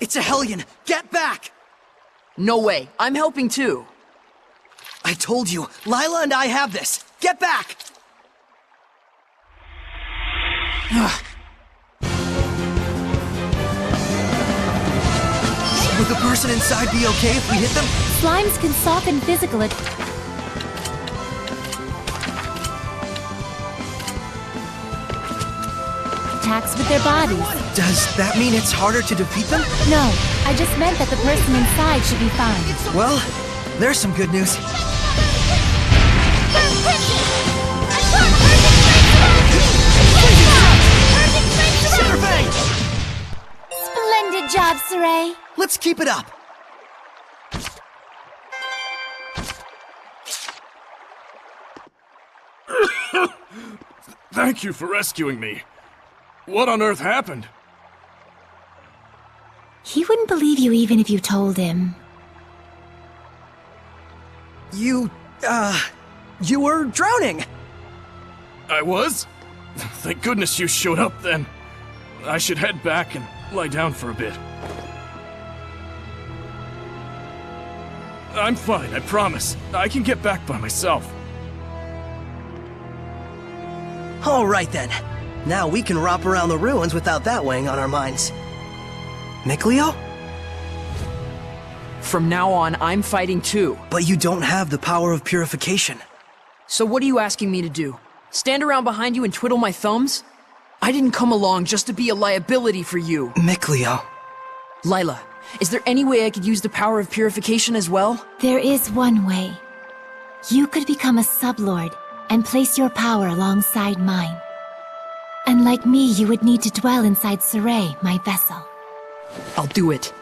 It's a Hellion! Get back! No way. I'm helping too. I told you, Lila and I have this! Get back! Would the person inside be okay if we hit them? Slimes can soften physical attacks with their bodies. Does that mean it's harder to defeat them? No, I just meant that the person inside should be fine. Well, there's some good news. Splendid job, Saray. Let's keep it up. Thank you for rescuing me. What on earth happened? He wouldn't believe you even if you told him. You were drowning. I was? Thank goodness you showed up then. I should head back and lie down for a bit. I'm fine, I promise. I can get back by myself. All right then. Now we can romp around the ruins without that weighing on our minds. Mikleo? From now on, I'm fighting too. But you don't have the power of purification. So what are you asking me to do? Stand around behind you and twiddle my thumbs? I didn't come along just to be a liability for you. Mikleo. Lila, is there any way I could use the power of purification as well? There is one way. You could become a sublord and place your power alongside mine. And like me, you would need to dwell inside Saray, my vessel. I'll do it.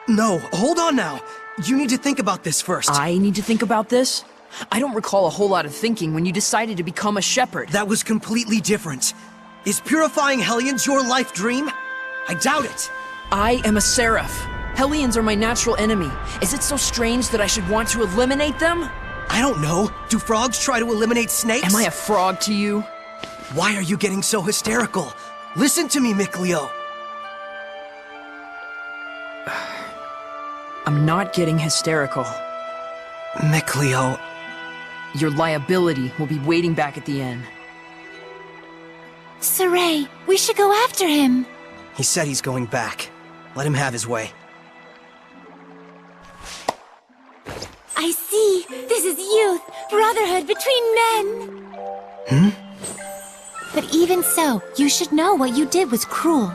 No, hold on now. You need to think about this first. I need to think about this? I don't recall a whole lot of thinking when you decided to become a shepherd. That was completely different. Is purifying Hellions your life dream? I doubt it. I am a seraph. Hellions are my natural enemy. Is it so strange that I should want to eliminate them? I don't know. Do frogs try to eliminate snakes? Am I a frog to you? Why are you getting so hysterical? Listen to me, Mikleo. I'm not getting hysterical. Mikleo. Your liability will be waiting back at the inn. Saray, we should go after him. He said he's going back. Let him have his way. I see. This is youth, brotherhood between men. But even so, you should know what you did was cruel.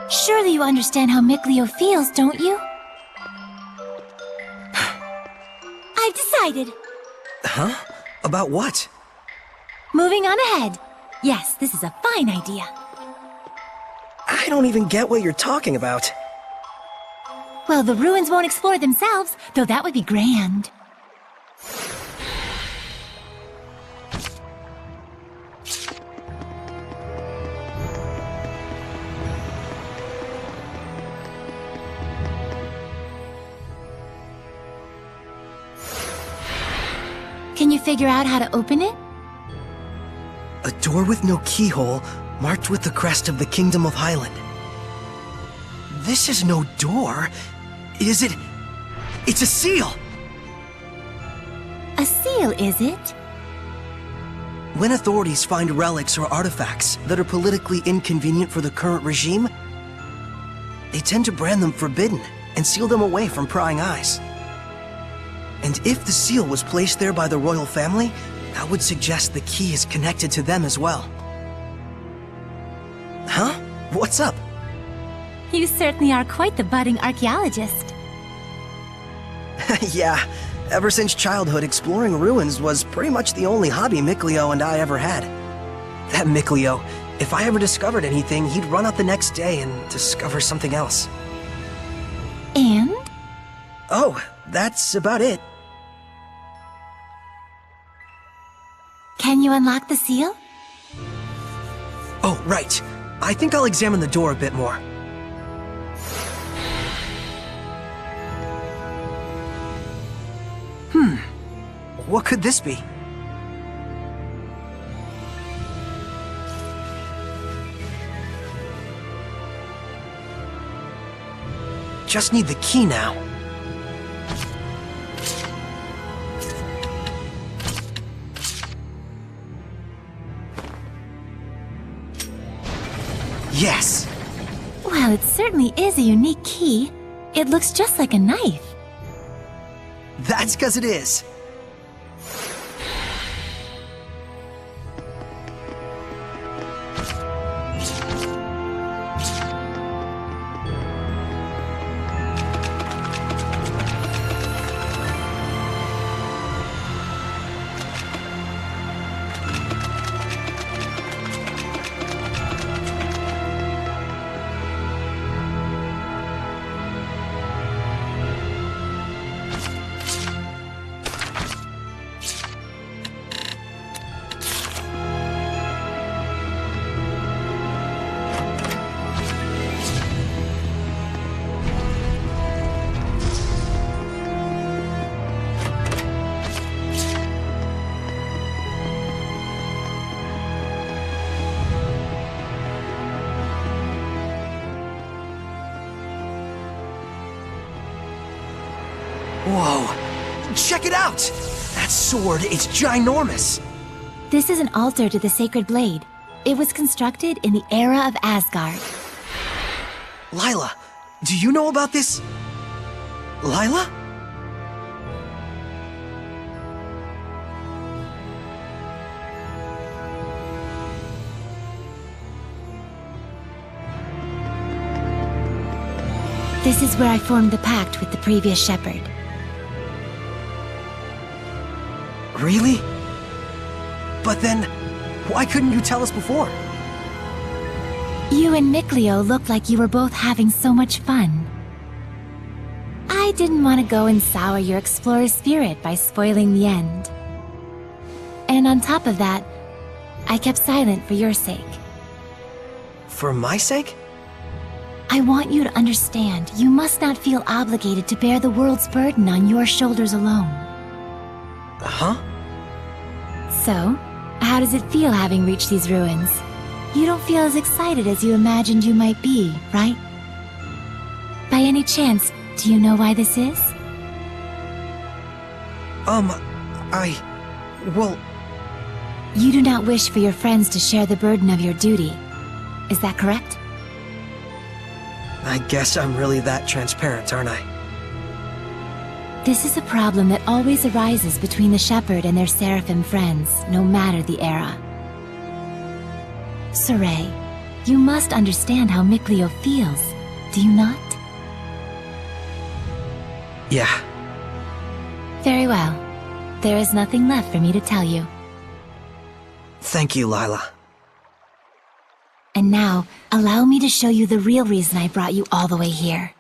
Surely you understand how Mikleo feels, don't you? I've decided. Huh? About what? Moving on ahead. Yes, this is a fine idea. I don't even get what you're talking about. Well, the ruins won't explore themselves, though that would be grand. Can you figure out how to open it? A door with no keyhole, marked with the crest of the Kingdom of Highland. This is no door. Is it? It's a seal! A seal, is it? When authorities find relics or artifacts that are politically inconvenient for the current regime, they tend to brand them forbidden and seal them away from prying eyes. And if the seal was placed there by the royal family, that would suggest the key is connected to them as well. Huh? What's up? You certainly are quite the budding archaeologist. Yeah, ever since childhood, exploring ruins was pretty much the only hobby Mikleo and I ever had. That Mikleo, if I ever discovered anything, he'd run out the next day and discover something else. And? Oh, that's about it. Can you unlock the seal? Oh, right. I think I'll examine the door a bit more. What could this be? just need the key now. Yes! Well, it certainly is a unique key. It looks just like a knife. That's 'cause it is. Whoa! Check it out! That sword is ginormous! This is an altar to the sacred blade. It was constructed in the era of Asgard. Lila, do you know about this? Lila? This is where I formed the pact with the previous shepherd. Really? But then, why couldn't you tell us before? You and Mikleo looked like you were both having so much fun. I didn't want to go and sour your explorer's spirit by spoiling the end. And on top of that, I kept silent for your sake. For my sake? I want you to understand, you must not feel obligated to bear the world's burden on your shoulders alone. Huh? So, how does it feel having reached these ruins? You don't feel as excited as you imagined you might be, right? By any chance, do you know why this is? Well... You do not wish for your friends to share the burden of your duty. Is that correct? I guess I'm really that transparent, aren't I? This is a problem that always arises between the shepherd and their seraphim friends, no matter the era. Saray, you must understand how Mikleo feels, do you not? Yeah. Very well. There is nothing left for me to tell you. Thank you, Lila. And now, allow me to show you the real reason I brought you all the way here.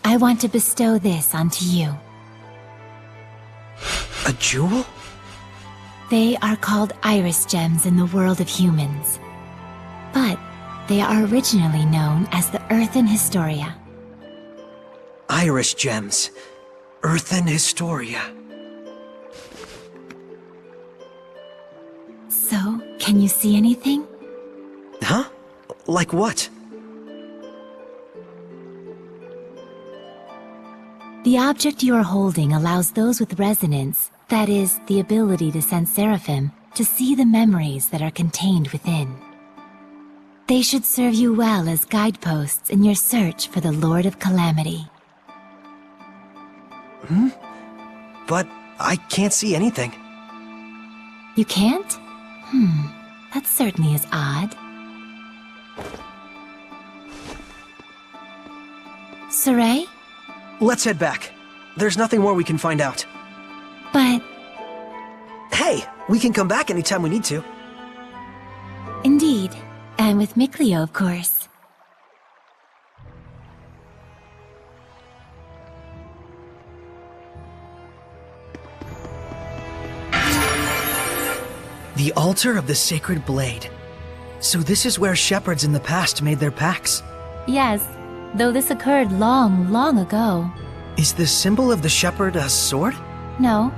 I want to bestow this onto you. A jewel? They are called iris gems in the world of humans. But they are originally known as the Earthen Historia. Iris gems. Earthen Historia. So, can you see anything? Huh? Like what? The object you are holding allows those with resonance, that is, the ability to sense seraphim, to see the memories that are contained within. They should serve you well as guideposts in your search for the Lord of Calamity. But I can't see anything. You can't? That certainly is odd. Saray? Let's head back. There's nothing more we can find out. But... Hey, we can come back anytime we need to. Indeed. And with Mikleo, of course. The altar of the sacred blade. So this is where shepherds in the past made their pacts. Yes, though this occurred long, long ago. Is the symbol of the shepherd a sword? No.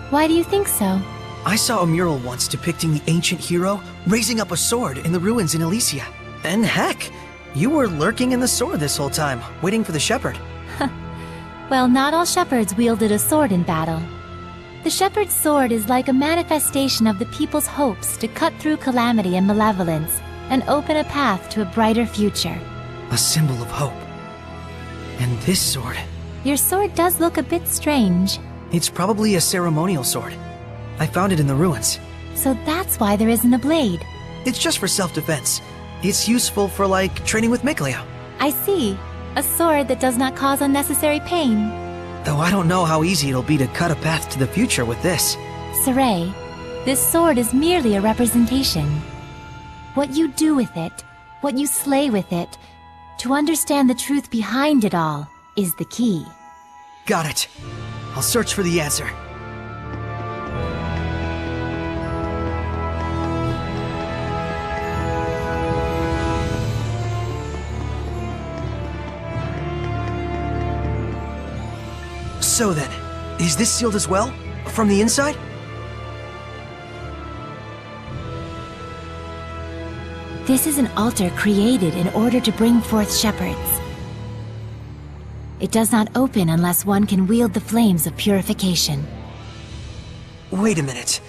Why do you think so? I saw a mural once depicting the ancient hero raising up a sword in the ruins in Elysia. And heck, You were lurking in the sword this whole time, waiting for the shepherd. Well, not all shepherds wielded a sword in battle. The shepherd's sword is like a manifestation of the people's hopes to cut through calamity and malevolence and open a path to a brighter future. A symbol of hope. And this sword, Your sword does look a bit strange. it's probably a ceremonial sword. I found it in the ruins. So that's why there isn't a blade. It's just for self-defense. It's useful for, like, training with Mikleo. I see. A sword that does not cause unnecessary pain. Though I don't know how easy it'll be to cut a path to the future with this. Saray, this sword is merely a representation. What you do with it, what you slay with it, to understand the truth behind it all, is the key. Got it. I'll search for the answer. So then, is this sealed as well? From the inside? This is an altar created in order to bring forth shepherds. It does not open unless one can wield the flames of purification. Wait a minute.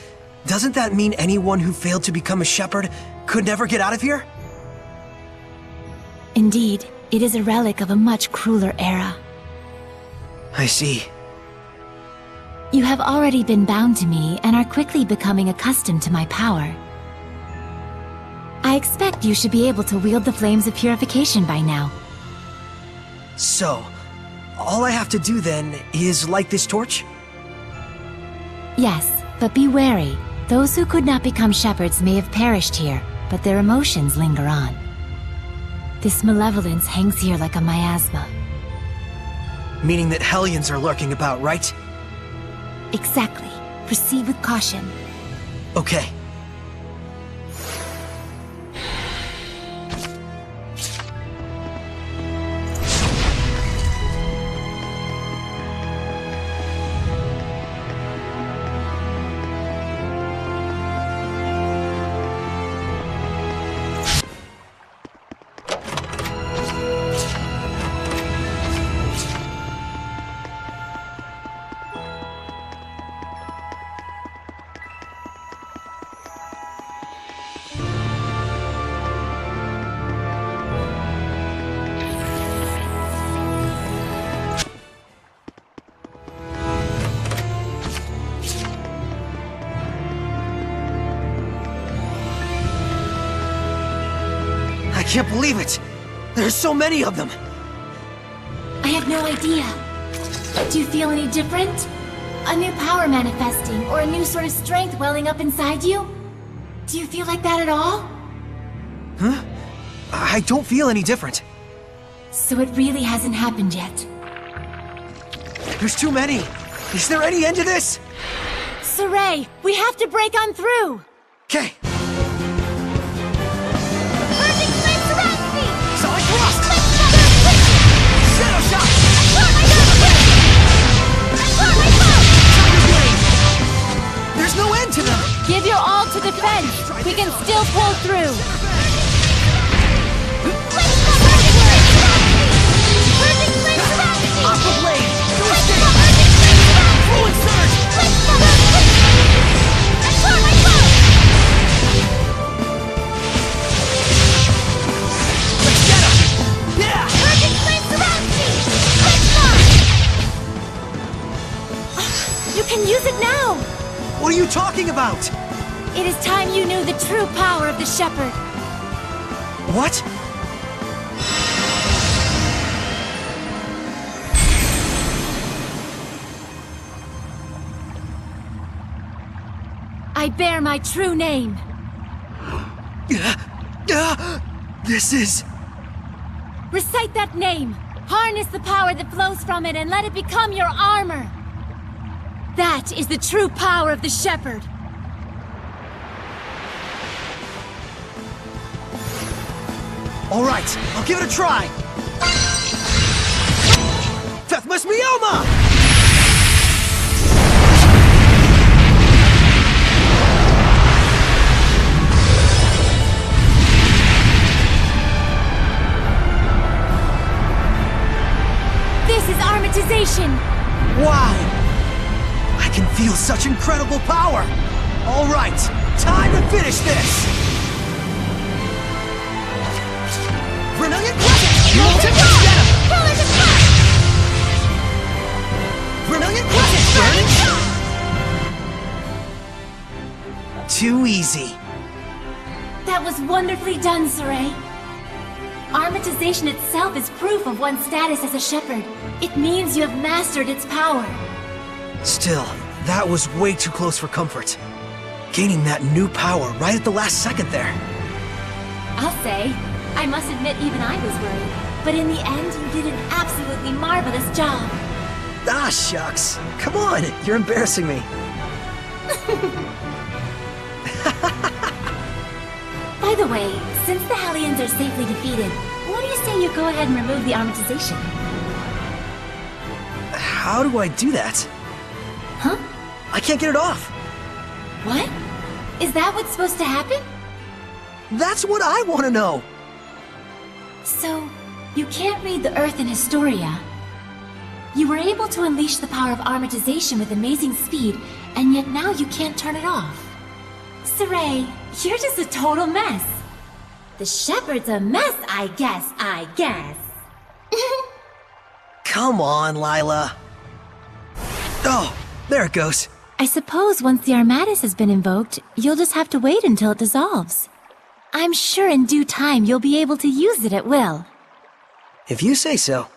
Doesn't that mean anyone who failed to become a shepherd could never get out of here? Indeed, it is a relic of a much crueler era. I see. You have already been bound to me and are quickly becoming accustomed to my power. I expect you should be able to wield the flames of purification by now. So, all I have to do then is light this torch? Yes, but be wary. Those who could not become shepherds may have perished here, but their emotions linger on. This malevolence hangs here like a miasma. Meaning that Hellions are lurking about, right? Exactly. Proceed with caution. Okay. I can't believe it! There's so many of them! I have no idea. Do you feel any different? A new power manifesting, or a new sort of strength welling up inside you? Do you feel like that at all? Huh? I don't feel any different. So it really hasn't happened yet. There's too many! Is there any end to this? Saray, we have to break on through! Okay. Burning flames surround me! Sonic Thrust! Shadow Shot! There's no end to them! Give your all to defense! We can still pull through! Aqua Blade! Do escape! Fluid Surge! Let's get him! Yeah! You can use it now! What are you talking about? It is time you knew the true power of the Shepherd. What? I bear my true name. This is... Recite that name. Harness the power that flows from it and let it become your armor. That is the true power of the Shepherd. All right, I'll give it a try. Deathmas Mioma! can feel such incredible power! Alright, time to finish this! Vermilion Crescent! Molten Venom! Color to cut! Vermilion Crescent! Burning Shock! Too easy. That was wonderfully done, Saray. Armatization itself is proof of one's status as a shepherd. It means you have mastered its power. Still, that was way too close for comfort. Gaining that new power right at the last second there. I'll say, I must admit even I was worried. But in the end, you did an absolutely marvelous job. Ah, shucks. Come on, you're embarrassing me. By the way, since the Hellions are safely defeated, what do you say you go ahead and remove the armatization? How do I do that? Huh? I can't get it off. What? Is that what's supposed to happen? That's what I want to know. So, you can't read the Earth in Historia. You were able to unleash the power of armatization with amazing speed, and yet now you can't turn it off. Saray, you're just a total mess. The shepherd's a mess, I guess. Come on, Lila. Oh, there it goes. I suppose once the Armatus has been invoked, you'll just have to wait until it dissolves. I'm sure in due time you'll be able to use it at will. If you say so.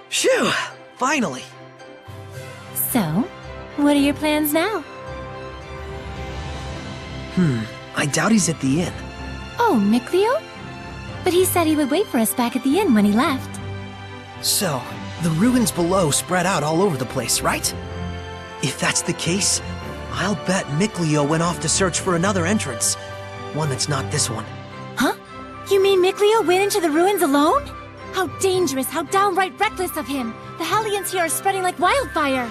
Phew! Finally! So, what are your plans now? I doubt he's at the inn. Oh, Mikleo? But he said he would wait for us back at the inn when he left. So, the ruins below spread out all over the place, right? If that's the case, I'll bet Mikleo went off to search for another entrance. One that's not this one. Huh? You mean Mikleo went into the ruins alone? How dangerous, how downright reckless of him! The Hellions here are spreading like wildfire!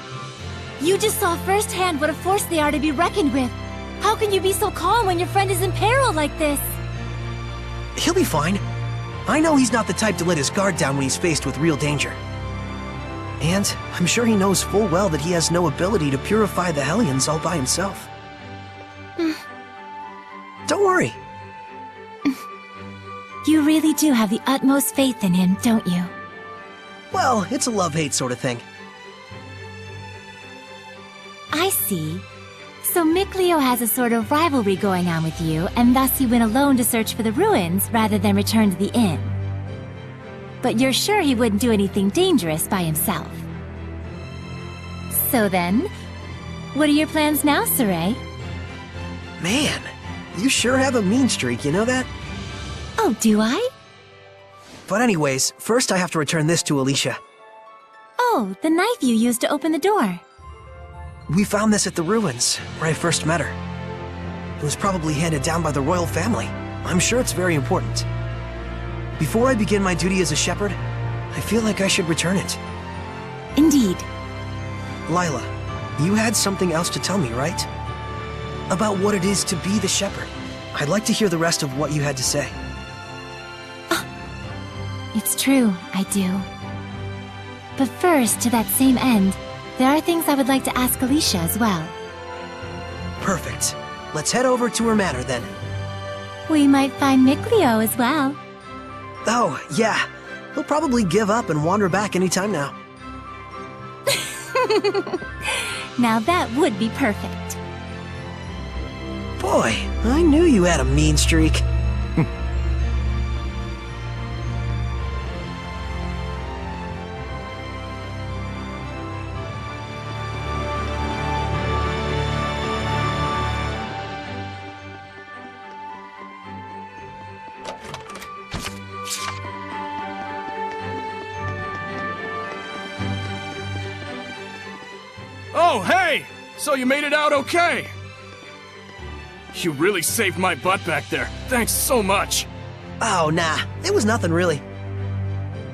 You just saw firsthand what a force they are to be reckoned with! How can you be so calm when your friend is in peril like this? He'll be fine. I know he's not the type to let his guard down when he's faced with real danger. And I'm sure he knows full well that he has no ability to purify the Hellions all by himself. Don't worry. You really do have the utmost faith in him, don't you? Well, it's a love-hate sort of thing. I see. So Mikleo has a sort of rivalry going on with you, and thus he went alone to search for the ruins rather than return to the inn. But you're sure he wouldn't do anything dangerous by himself. So then, what are your plans now, Saray? Man, you sure have a mean streak, you know that? Oh, do I? But anyways, first I have to return this to Alicia. Oh, the knife you used to open the door. We found this at the ruins, where I first met her. It was probably handed down by the royal family. I'm sure it's very important. Before I begin my duty as a shepherd, I feel like I should return it. Indeed. Lila, you had something else to tell me, right? About what it is to be the shepherd. I'd like to hear the rest of what you had to say. It's true, I do. But first, to that same end, there are things I would like to ask Alicia as well. Perfect. Let's head over to her manor then. We might find Mikleo as well. Oh, yeah. He'll probably give up and wander back anytime now. Now that would be perfect. Boy, I knew you had a mean streak. Oh, hey! So you made it out okay! You really saved my butt back there. Thanks so much. Oh, nah. It was nothing really.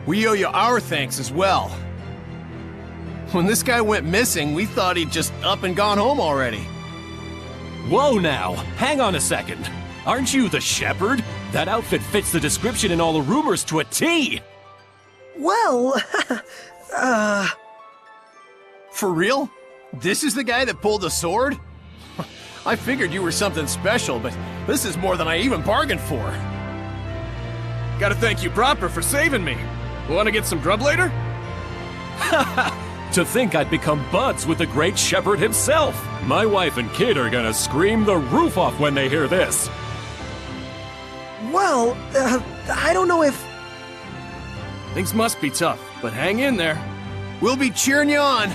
We owe you our thanks as well. When this guy went missing, we thought he'd just up and gone home already. Whoa now, hang on a second. Aren't you the shepherd? That outfit fits the description in all the rumors to a T! Well, For real? This is the guy that pulled the sword? I figured you were something special, but this is more than I even bargained for. Gotta thank you proper for saving me. Wanna get some grub later? To think I'd become buds with the great shepherd himself! My wife and kid are gonna scream the roof off when they hear this! well, I don't know if... Things must be tough, but hang in there. We'll be cheering you on.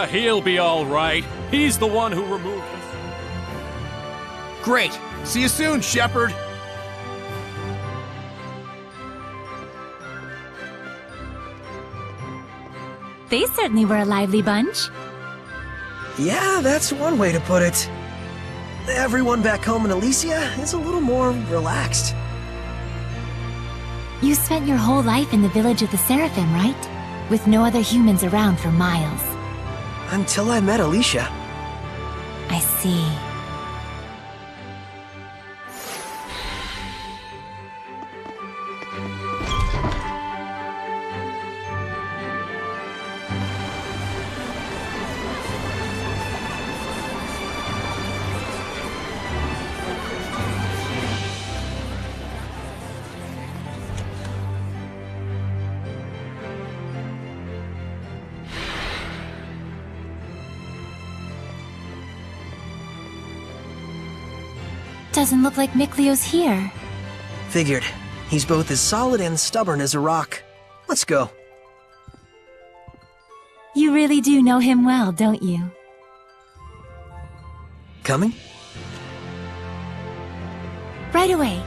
He'll be alright. He's the one who removed us. Great. See you soon, shepherd. They certainly were a lively bunch. Yeah, that's one way to put it. Everyone back home in Alicia is a little more relaxed. You spent your whole life in the village of the Seraphim, right? With no other humans around for miles. Until I met Alicia. I see. Doesn't look like Mikleo's here. Figured. He's both as solid and stubborn as a rock. Let's go. You really do know him well, don't you? Coming? Right away.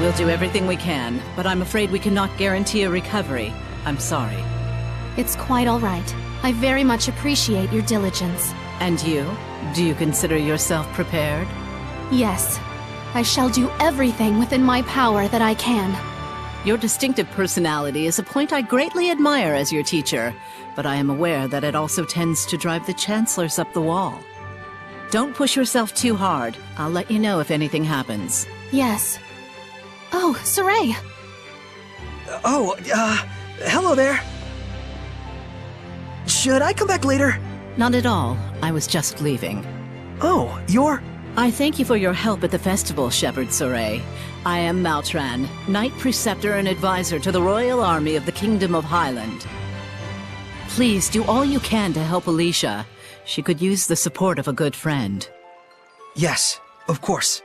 We'll do everything we can, but I'm afraid we cannot guarantee a recovery. I'm sorry. It's quite all right. I very much appreciate your diligence. And you? Do you consider yourself prepared? Yes. I shall do everything within my power that I can. Your distinctive personality is a point I greatly admire as your teacher, but I am aware that it also tends to drive the chancellors up the wall. Don't push yourself too hard. I'll let you know if anything happens. Yes. Oh, Saray! Oh, hello there. Should I come back later? Not at all. I was just leaving. Oh, you're... I thank you for your help at the festival, Shepherd Soray. I am Maltran, Knight Preceptor and Advisor to the Royal Army of the Kingdom of Highland. Please do all you can to help Alicia. She could use the support of a good friend. Yes, of course.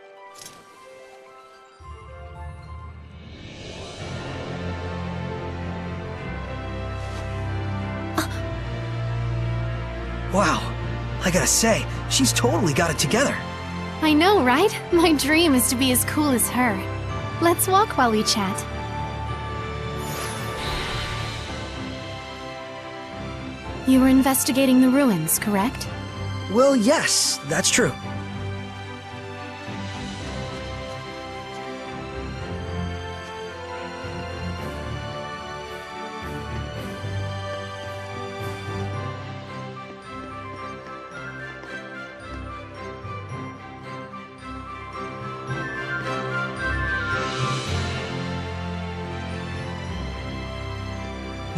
Wow, I gotta say, she's totally got it together. I know, right? My dream is to be as cool as her. Let's walk while we chat. You were investigating the ruins, correct? Well, yes, that's true.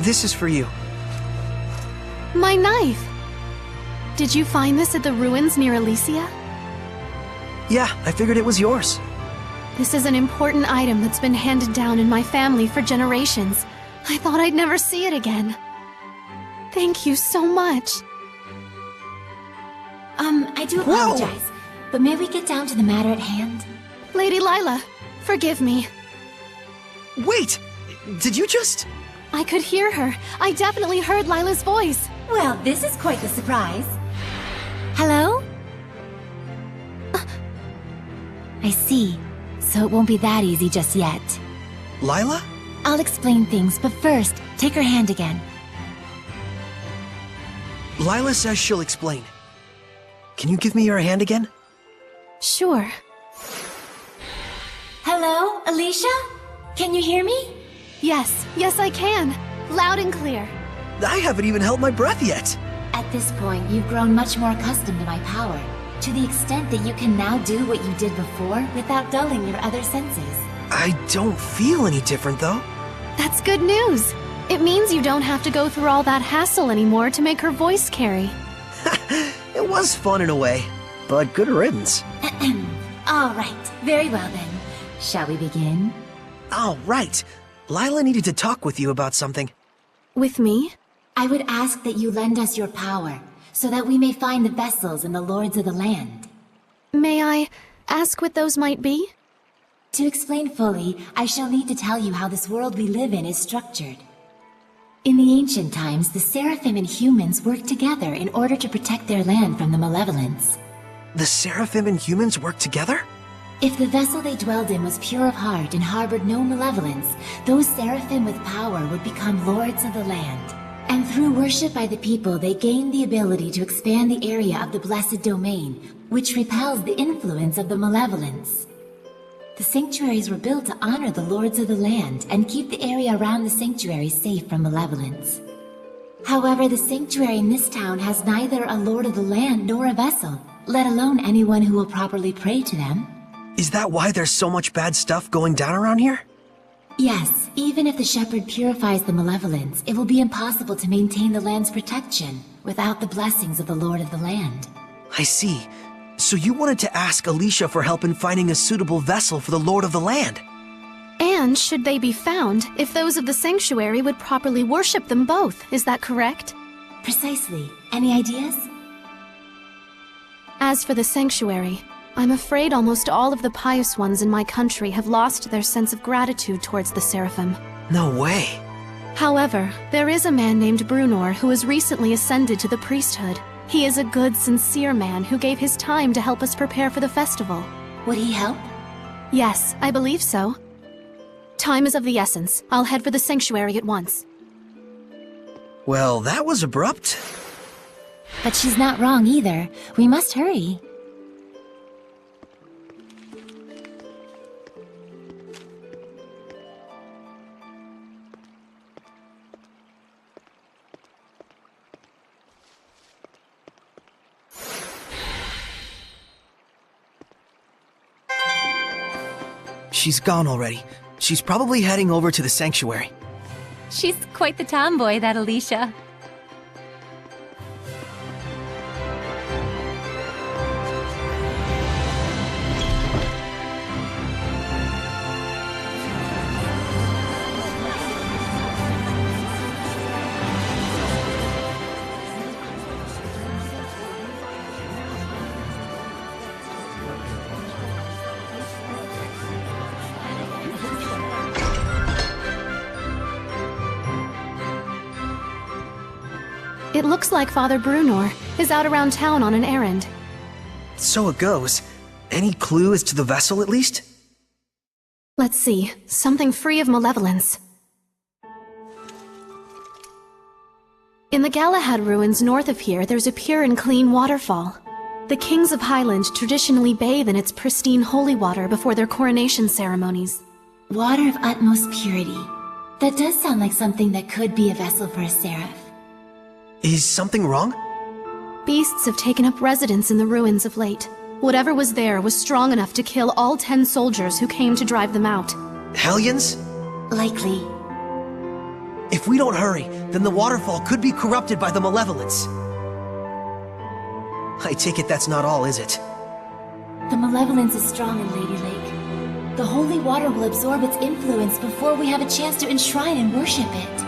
This is for you. My knife! Did you find this at the ruins near Elysia? Yeah, I figured it was yours. This is an important item that's been handed down in my family for generations. I thought I'd never see it again. Thank you so much. I do apologize, but may we get down to the matter at hand? Lady Lila, forgive me. Wait! Did you just... I could hear her. I definitely heard Lila's voice. Well, this is quite the surprise. Hello? I see. So it won't be that easy just yet. Lila? I'll explain things, but first, take her hand again. Lila says she'll explain. Can you give me your hand again? Sure. Hello, Alicia? Can you hear me? Yes, I can. Loud and clear. I haven't even held my breath yet. At this point, you've grown much more accustomed to my power, to the extent that you can now do what you did before without dulling your other senses. I don't feel any different, though. That's good news. It means you don't have to go through all that hassle anymore to make her voice carry. It was fun in a way, but good riddance. All right, very well then. Shall we begin? All right. Lila needed to talk with you about something. With me? I would ask that you lend us your power, so that we may find the vessels and the lords of the land. May I ask what those might be? To explain fully, I shall need to tell you how this world we live in is structured. In the ancient times, the Seraphim and humans worked together in order to protect their land from the malevolence. The Seraphim and humans work together? If the vessel they dwelled in was pure of heart and harbored no malevolence, those Seraphim with power would become lords of the land. And through worship by the people, they gained the ability to expand the area of the Blessed Domain, which repels the influence of the malevolence. The sanctuaries were built to honor the lords of the land and keep the area around the sanctuary safe from malevolence. However, the sanctuary in this town has neither a lord of the land nor a vessel, let alone anyone who will properly pray to them. Is that why there's so much bad stuff going down around here? Yes, even if the shepherd purifies the malevolence, it will be impossible to maintain the land's protection without the blessings of the Lord of the Land. I see. So you wanted to ask Alicia for help in finding a suitable vessel for the Lord of the Land. And should they be found, if those of the sanctuary would properly worship them both, is that correct? Precisely. Any ideas? As for the sanctuary, I'm afraid almost all of the pious ones in my country have lost their sense of gratitude towards the Seraphim. No way. However, there is a man named Brunor who has recently ascended to the priesthood. He is a good, sincere man who gave his time to help us prepare for the festival. Would he help? Yes, I believe so. Time is of the essence. I'll head for the sanctuary at once. Well, that was abrupt. But she's not wrong either. We must hurry. She's gone already. She's probably heading over to the sanctuary. She's quite the tomboy, that Alicia. It looks like Father Brunor is out around town on an errand. So it goes. Any clue as to the vessel, at least? Let's see. Something free of malevolence. In the Galahad Ruins north of here, there's a pure and clean waterfall. The kings of Highland traditionally bathe in its pristine holy water before their coronation ceremonies. Water of utmost purity. That does sound like something that could be a vessel for a seraph. Is something wrong? Beasts have taken up residence in the ruins of late. Whatever was there was strong enough to kill all 10 soldiers who came to drive them out. Hellions? Likely. If we don't hurry, then the waterfall could be corrupted by the malevolence. I take it that's not all, is it? The malevolence is strong in Ladylake. The holy water will absorb its influence before we have a chance to enshrine and worship it.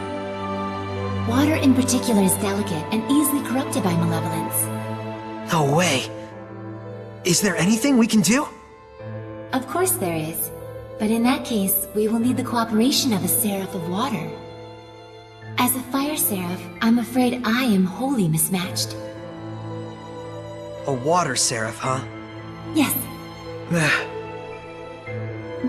Water in particular is delicate and easily corrupted by malevolence. No way. Is there anything we can do? Of course there is. But in that case, we will need the cooperation of a seraph of water. As a fire seraph, I'm afraid I am wholly mismatched. A water seraph, huh? Yes.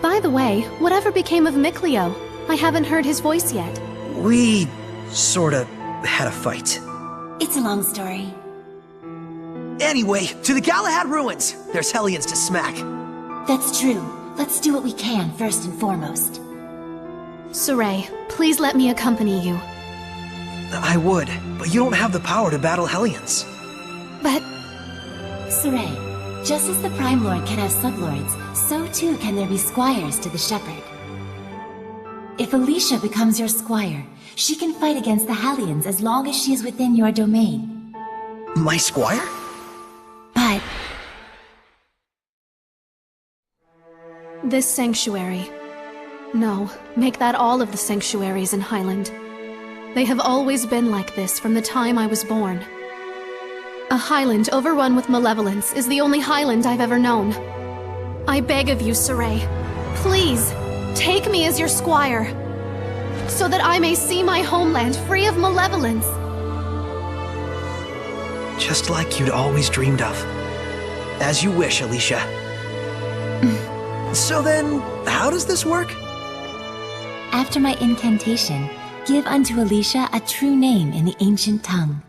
By the way, whatever became of Mikleo? I haven't heard his voice yet. We sorta had a fight. It's a long story. Anyway, to the Galahad Ruins! There's Hellions to smack. That's true. Let's do what we can first and foremost. Saray, please let me accompany you. I would, but you don't have the power to battle Hellions. But... Saray, just as the Prime Lord can have sublords, so too can there be squires to the Shepherd. If Alicia becomes your squire, she can fight against the Hellions as long as she is within your domain. My squire? But... this sanctuary. No, make that all of the sanctuaries in Highland. They have always been like this from the time I was born. A Highland overrun with malevolence is the only Highland I've ever known. I beg of you, Saray, please, take me as your squire, so that I may see my homeland free of malevolence. Just like you'd always dreamed of. As you wish, Alicia. So then, how does this work? After my incantation, give unto Alicia a true name in the ancient tongue.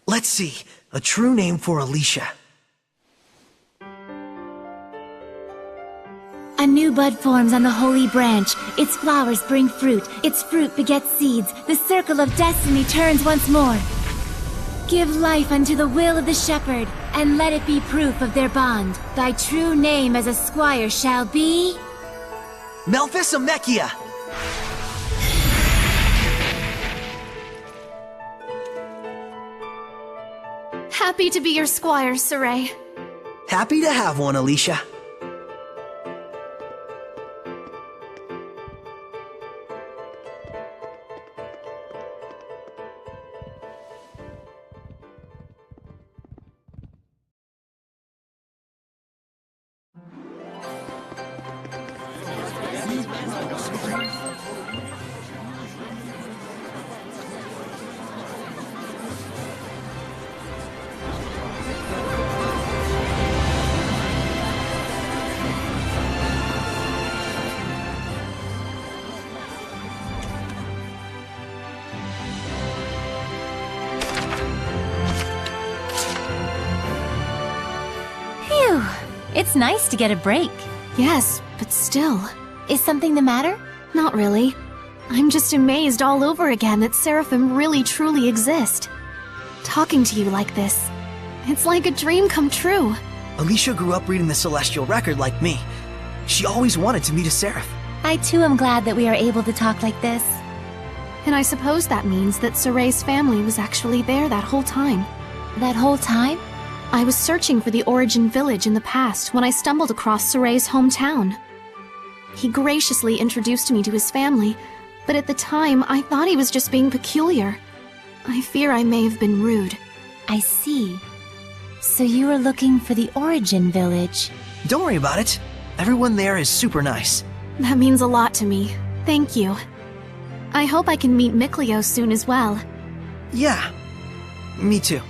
Let's see. A true name for Alicia. A new bud forms on the holy branch. Its flowers bring fruit. Its fruit begets seeds. The circle of destiny turns once more. Give life unto the will of the shepherd, and let it be proof of their bond. Thy true name as a squire shall be... Melphisamechia! Happy to be your squire, Saray. Happy to have one, Alicia. It's nice to get a break. Yes, but still. Is something the matter? Not really. I'm just amazed all over again that Seraphim really truly exist. Talking to you like this, it's like a dream come true. Alicia grew up reading the Celestial Record like me. She always wanted to meet a Seraph. I too am glad that we are able to talk like this. And I suppose that means that Saray's family was actually there that whole time. That whole time? I was searching for the Origin Village in the past when I stumbled across Saray's hometown. He graciously introduced me to his family, but at the time I thought he was just being peculiar. I fear I may have been rude. I see. So you were looking for the Origin Village. Don't worry about it. Everyone there is super nice. That means a lot to me. Thank you. I hope I can meet Mikleo soon as well. Yeah, me too.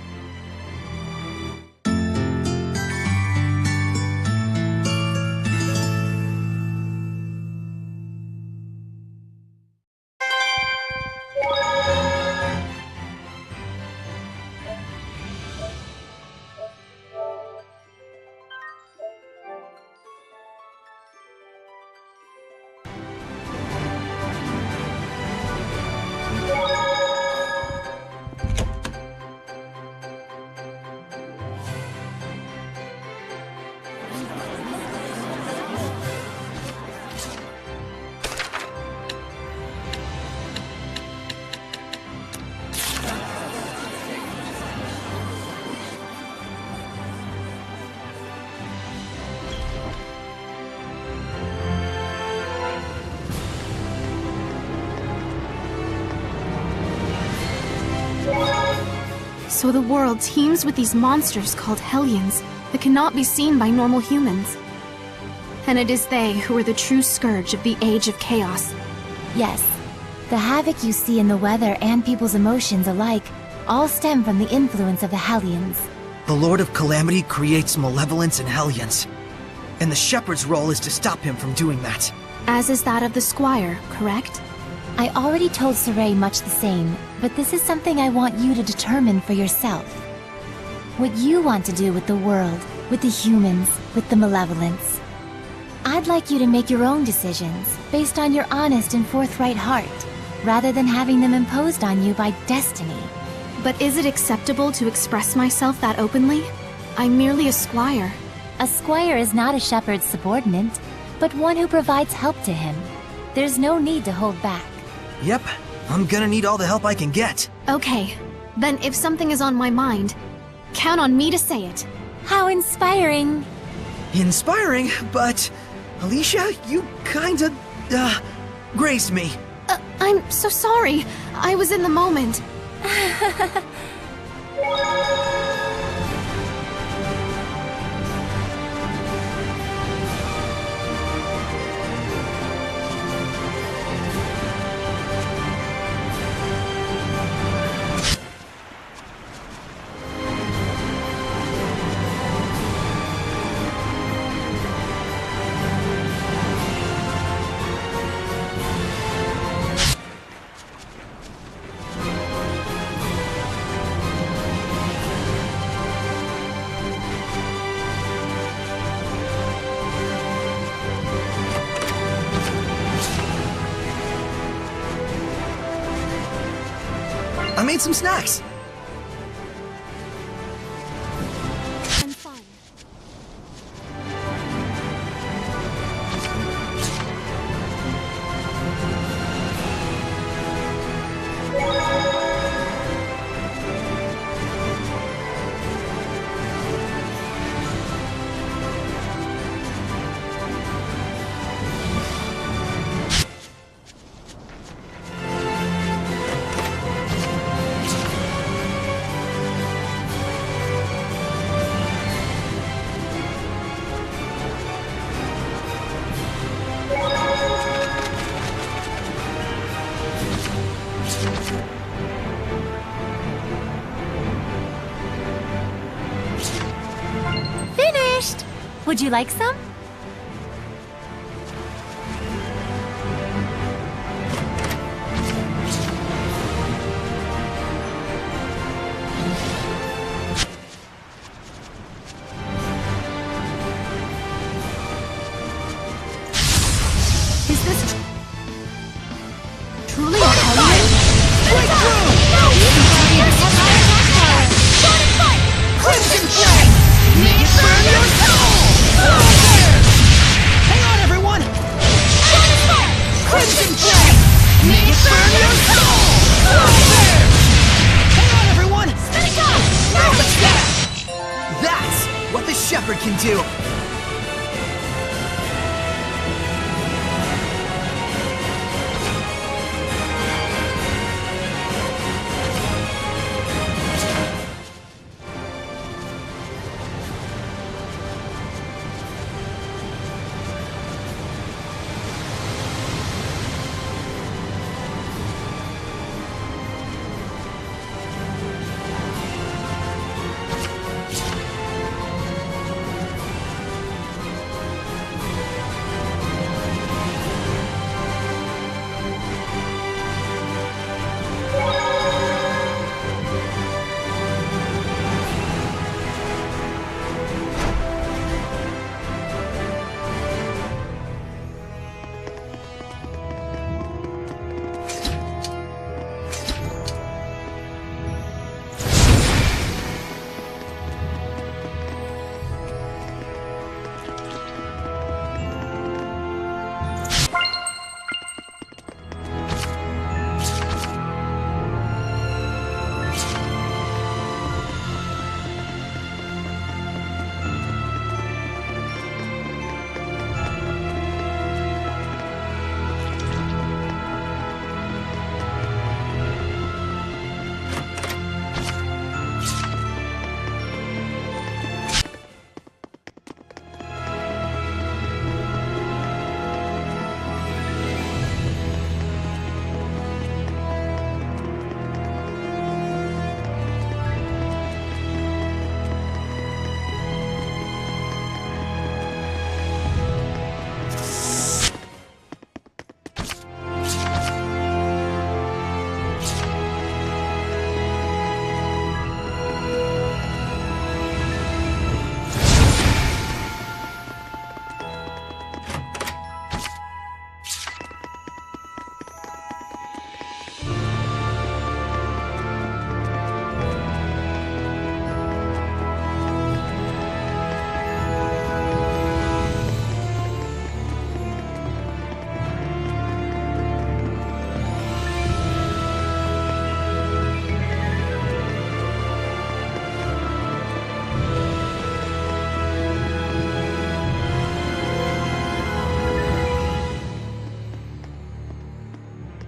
So the world teems with these monsters called Hellions that cannot be seen by normal humans. And it is they who are the true scourge of the Age of Chaos. Yes. The havoc you see in the weather and people's emotions alike all stem from the influence of the Hellions. The Lord of Calamity creates malevolence in Hellions, and the Shepherd's role is to stop him from doing that. As is that of the Squire, correct? I already told Saray much the same, but this is something I want you to determine for yourself. What you want to do with the world, with the humans, with the malevolence. I'd like you to make your own decisions, based on your honest and forthright heart, rather than having them imposed on you by destiny. But is it acceptable to express myself that openly? I'm merely a squire. A squire is not a shepherd's subordinate, but one who provides help to him. There's no need to hold back. Yep, I'm gonna need all the help I can get. Okay, then if something is on my mind, count on me to say it. How inspiring! Inspiring, but Alicia, you kinda, grazed me. I'm so sorry. I was in the moment. I made some snacks. I'm fine. Finished! Would you like some? Is this truly a Hellion? Crimson Flame! May it burn your soul!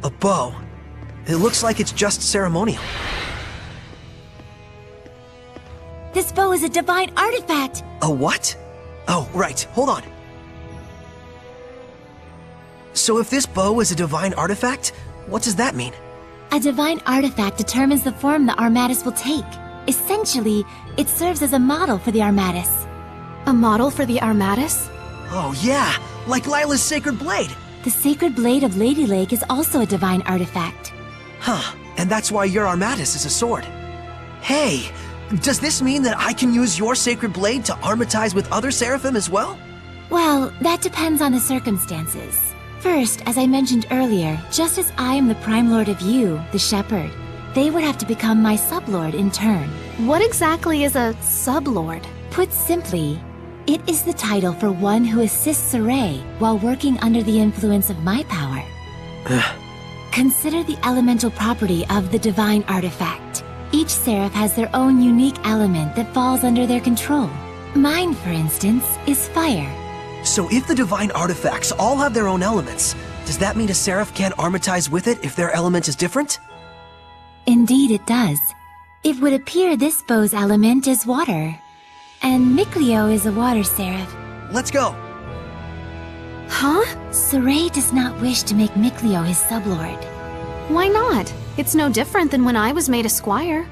A bow. It looks like it's just ceremonial. This bow is a divine artifact! A what? Oh, right. Hold on. So if this bow is a divine artifact, what does that mean? A divine artifact determines the form the Armatus will take. Essentially, it serves as a model for the Armatus. A model for the Armatus? Oh yeah, like Lila's sacred blade. The sacred blade of Ladylake is also a divine artifact. Huh, and that's why your Armatus is a sword. Hey, does this mean that I can use your sacred blade to armatize with other seraphim as well? Well, that depends on the circumstances. First, as I mentioned earlier, just as I am the Prime Lord of you, the Shepherd, they would have to become my sublord in turn. What exactly is a sublord? Put simply, it is the title for one who assists Saray while working under the influence of my power. Consider the elemental property of the divine artifact. Each seraph has their own unique element that falls under their control. Mine, for instance, is fire. So if the divine artifacts all have their own elements, does that mean a seraph can't armatize with it if their element is different? Indeed it does. It would appear this bow's element is water. And Mikleo is a water seraph. Let's go. Huh? Saray does not wish to make Mikleo his sublord. Why not? It's no different than when I was made a squire.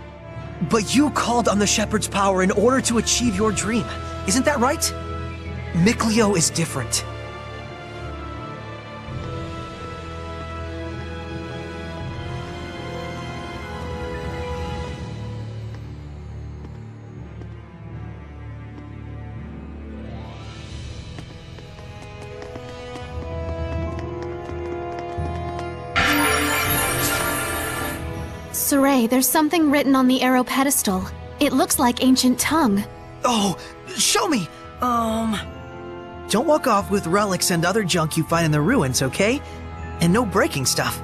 But you called on the Shepherd's power in order to achieve your dream. Isn't that right? Mikleo is different. Saray, there's something written on the arrow pedestal. It looks like ancient tongue. Oh, show me! Don't walk off with relics and other junk you find in the ruins, okay? And no breaking stuff.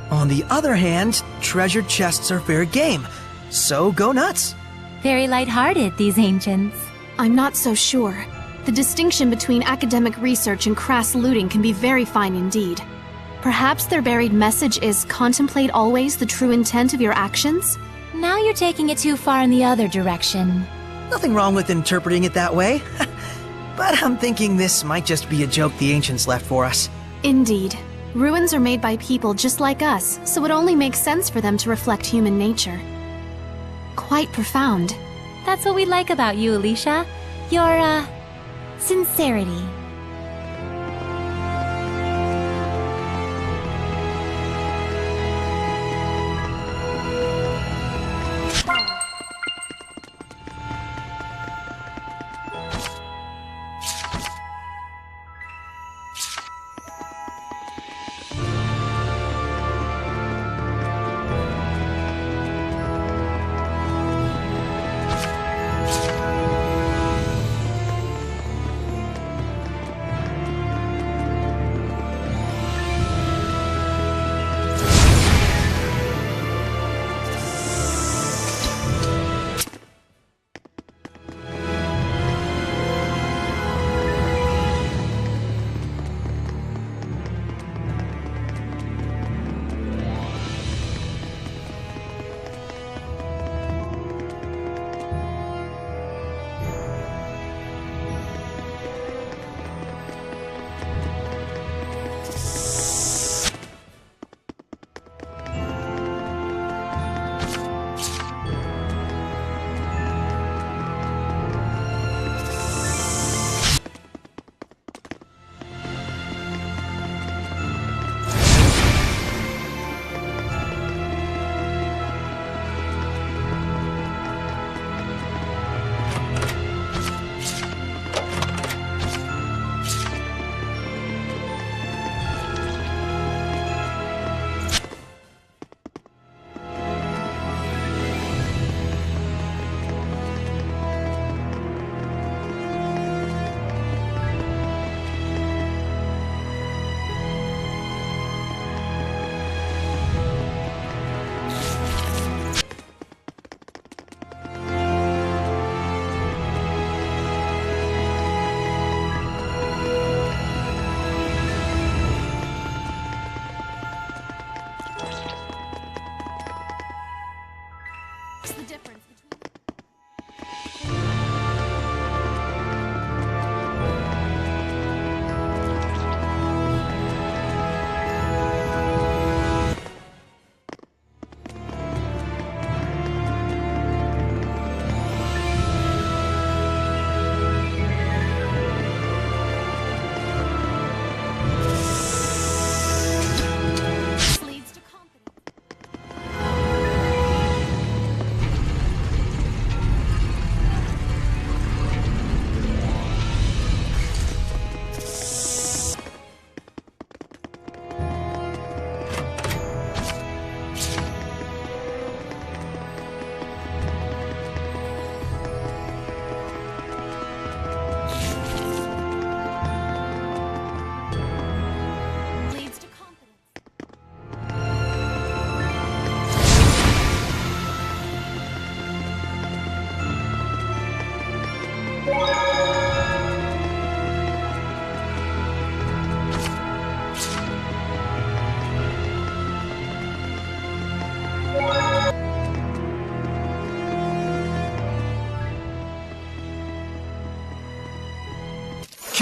On the other hand, treasured chests are fair game, so go nuts. Very lighthearted, these ancients. I'm not so sure. The distinction between academic research and crass looting can be very fine indeed. Perhaps their buried message is contemplate always the true intent of your actions? Now you're taking it too far in the other direction. Nothing wrong with interpreting it that way. But I'm thinking this might just be a joke the ancients left for us. Indeed. Ruins are made by people just like us, so it only makes sense for them to reflect human nature. Quite profound. That's what we like about you, Alicia. Your, sincerity.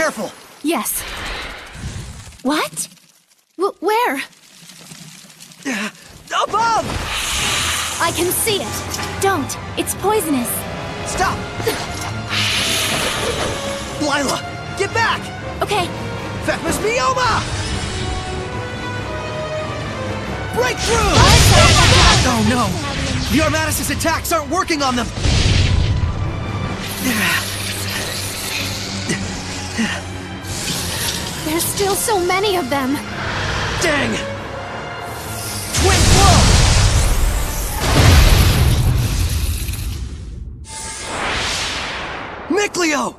careful! Yes. What? Where? Above! I can see it. Don't. It's poisonous. Stop! Lila, get back! Okay. Fekma's Mioma! Breakthrough! Oh no! The Armatus' attacks aren't working on them! There's still so many of them. Dang! Twin blow! Mikleo!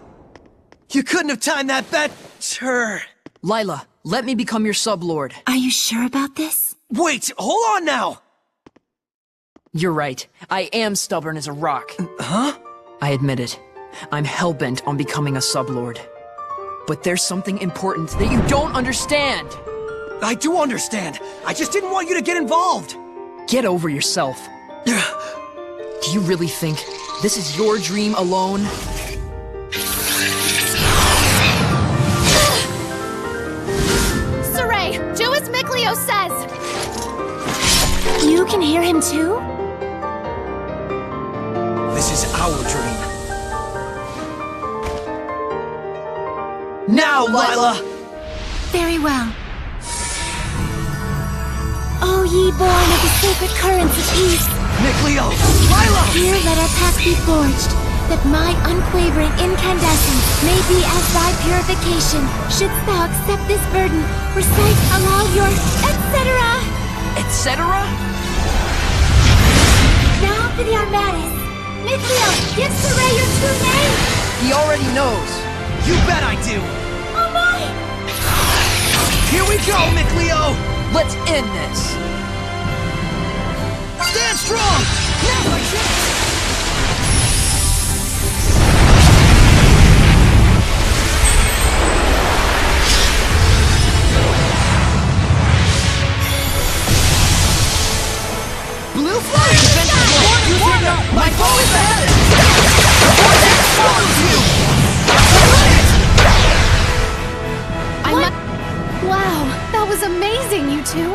You couldn't have timed that better. Lila, let me become your sublord. Are you sure about this? Wait, hold on now! You're right. I am stubborn as a rock. Huh? I admit it. I'm hellbent on becoming a sublord. But there's something important that you don't understand! I do understand. I just didn't want you to get involved. Get over yourself. Do you really think this is your dream alone? Saray, do as Mikleo says! You can hear him too? This is our dream. Now, Lila! Very well. O ye born of the sacred currents of East, Mikleo! Lila! here let our pact be forged, that my unquavering incandescence may be as thy purification. Shouldst thou accept this burden, recite aloud your etc. Etc.? Now for the Armatus. Mikleo, give Saray your true name! He already knows. You bet I do! Oh my! Here we go, Mikleo! Let's end this. Stand strong! Now's my chance! Blue flag! My foe is ahead! Vortex follows you! Wow, that was amazing, you two.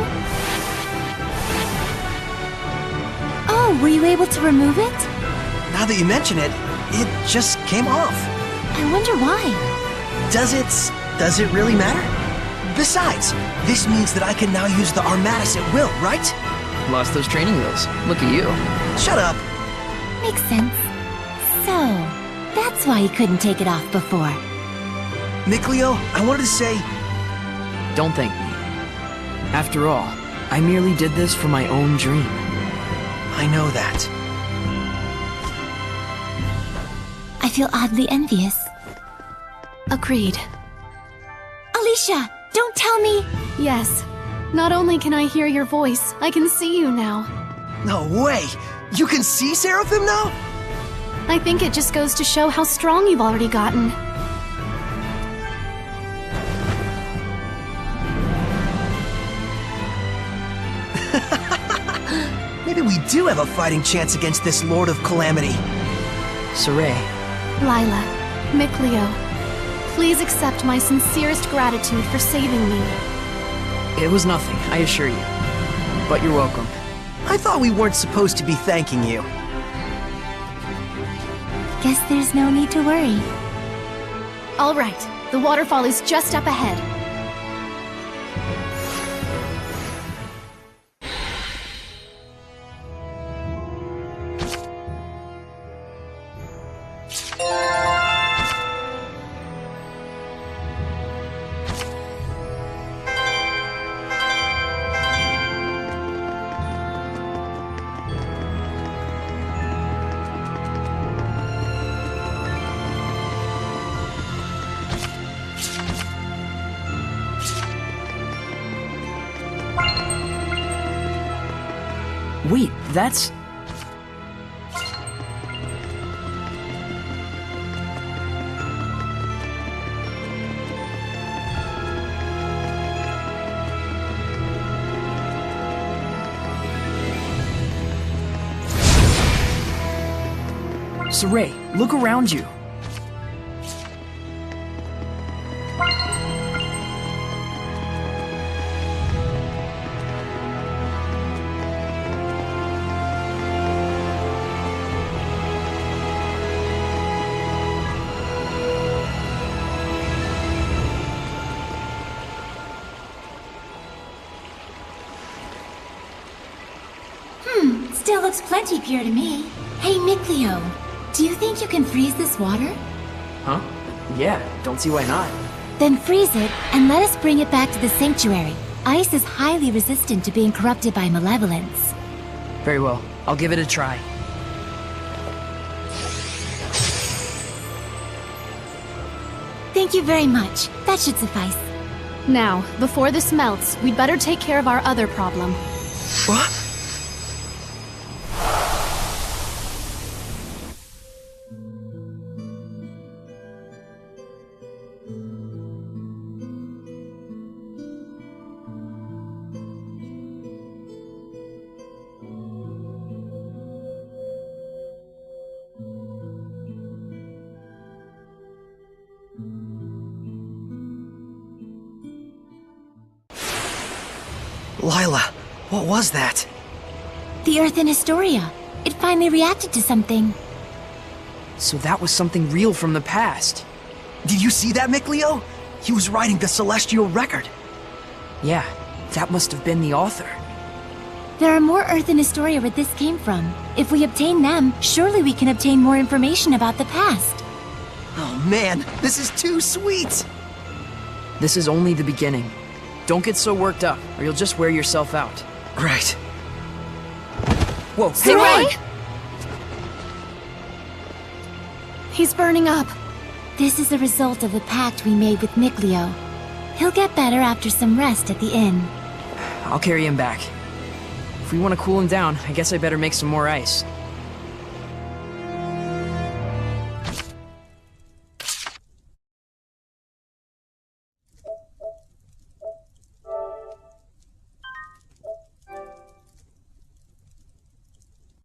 Oh, were you able to remove it? Now that you mention it, it just came off. I wonder why. Does it really matter? Besides, this means that I can now use the Armatus at will, right? Lost those training wheels. Look at you. Shut up. Makes sense. So, that's why you couldn't take it off before. Mikleo, I wanted to say, Don't thank me. After all, I merely did this for my own dream. I know that. I feel oddly envious. Agreed. Alicia, don't tell me! Yes. Not only can I hear your voice, I can see you now. No way! You can see Seraphim now? I think it just goes to show how strong you've already gotten. Maybe we do have a fighting chance against this Lord of Calamity. Saray, Lila, Mikleo, please accept my sincerest gratitude for saving me. it was nothing, I assure you. But you're welcome. I thought we weren't supposed to be thanking you. Guess there's no need to worry. All right, the waterfall is just up ahead. Wait, that's... Saray, look around you. Still looks plenty pure to me. Hey, Mikleo, do you think you can freeze this water? Huh? Yeah, don't see why not. Then freeze it, and let us bring it back to the sanctuary. Ice is highly resistant to being corrupted by malevolence. Very well. I'll give it a try. Thank you very much. That should suffice. Now, before this melts, we'd better take care of our other problem. What? Lila, what was that? The Earth in Historia. It finally reacted to something. So that was something real from the past. Did you see that, Mikleo? He was writing the celestial record. Yeah, that must have been the author. There are more Earth in Historia where this came from. If we obtain them, surely we can obtain more information about the past. Oh man, this is too sweet! This is only the beginning. Don't get so worked up, or you'll just wear yourself out. Right. Whoa, hang Saray! on! He's burning up. This is a result of the pact we made with Mikleo. He'll get better after some rest at the inn. I'll carry him back. If we want to cool him down, I guess I better make some more ice.